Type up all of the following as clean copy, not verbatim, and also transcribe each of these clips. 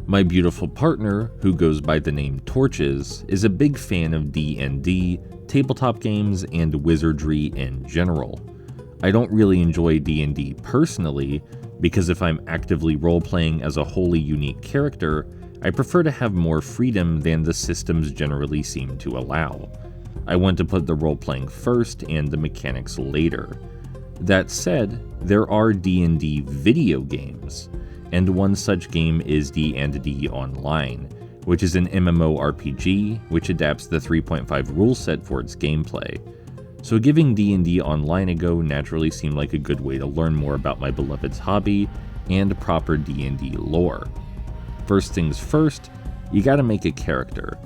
My beautiful partner, who goes by the name Torches, is a big fan of D&D, tabletop games, and wizardry in general. I don't really enjoy D&D personally, because if I'm actively role-playing as a wholly unique character, I prefer to have more freedom than the systems generally seem to allow. I want to put the role-playing first and the mechanics later. That said, there are D&D video games, and one such game is D&D Online, which is an MMORPG which adapts the 3.5 rule set for its gameplay. So giving D&D Online a go naturally seemed like a good way to learn more about my beloved's hobby and proper D&D lore. First things first, you gotta make a character.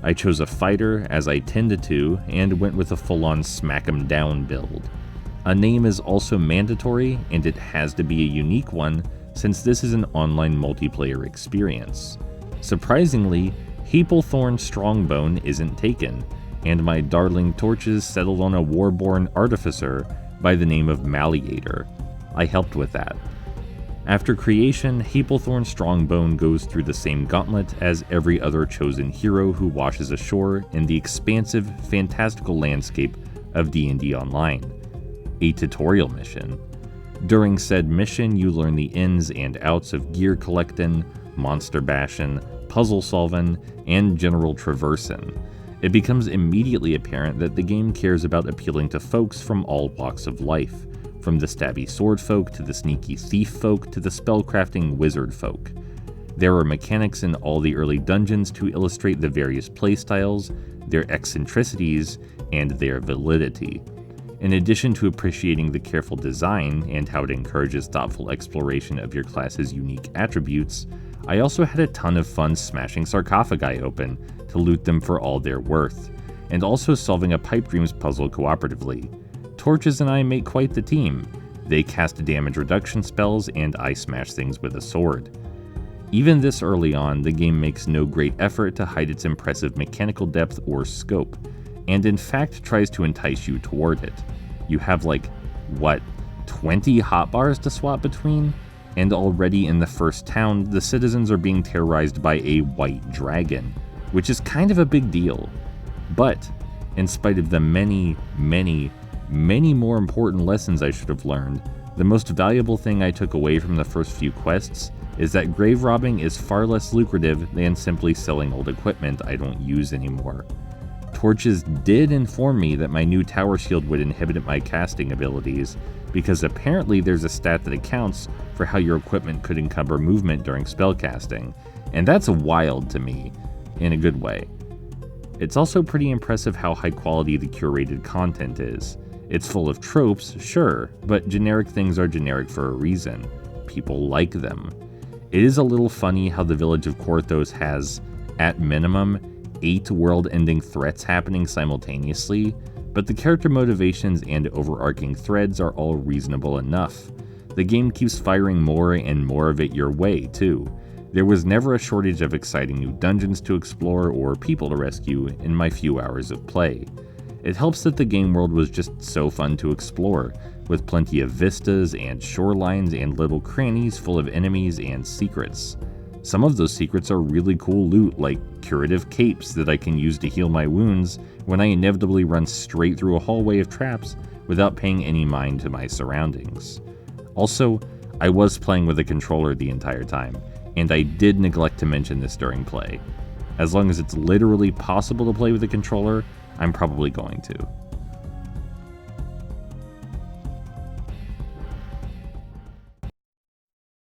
I chose a fighter, as I tended to, and went with a full-on smack 'em down build. A name is also mandatory, and it has to be a unique one, since this is an online multiplayer experience. Surprisingly, Heaplethorn Strongbone isn't taken, and my darling Torches settled on a warborn artificer by the name of Malleator. I helped with that. After creation, Heaplethorn Strongbone goes through the same gauntlet as every other chosen hero who washes ashore in the expansive, fantastical landscape of D&D Online. A tutorial mission. During said mission, you learn the ins and outs of gear collectin', monster bashin', puzzle solvin', and general traversin'. It becomes immediately apparent that the game cares about appealing to folks from all walks of life, from the stabby sword folk to the sneaky thief folk to the spellcrafting wizard folk. There are mechanics in all the early dungeons to illustrate the various playstyles, their eccentricities, and their validity. In addition to appreciating the careful design and how it encourages thoughtful exploration of your class's unique attributes, I also had a ton of fun smashing sarcophagi open to loot them for all they're worth, and also solving a pipe dreams puzzle cooperatively. Torches and I make quite the team. They cast damage reduction spells and I smash things with a sword. Even this early on, the game makes no great effort to hide its impressive mechanical depth or scope, and in fact tries to entice you toward it. You have 20 hotbars to swap between? And already in the first town, the citizens are being terrorized by a white dragon, which is kind of a big deal. But, in spite of the many more important lessons I should have learned, the most valuable thing I took away from the first few quests is that grave robbing is far less lucrative than simply selling old equipment I don't use anymore. Torches did inform me that my new tower shield would inhibit my casting abilities, because apparently there's a stat that accounts for how your equipment could encumber movement during spellcasting, and that's wild to me, in a good way. It's also pretty impressive how high quality the curated content is. It's full of tropes, sure, but generic things are generic for a reason. People like them. It is a little funny how the village of Korthos has, at minimum, 8 world-ending threats happening simultaneously, but the character motivations and overarching threads are all reasonable enough. The game keeps firing more and more of it your way, too. There was never a shortage of exciting new dungeons to explore or people to rescue in my few hours of play. It helps that the game world was just so fun to explore, with plenty of vistas and shorelines and little crannies full of enemies and secrets. Some of those secrets are really cool loot, like curative capes that I can use to heal my wounds when I inevitably run straight through a hallway of traps without paying any mind to my surroundings. Also, I was playing with a controller the entire time, and I did neglect to mention this during play. As long as it's literally possible to play with a controller, I'm probably going to.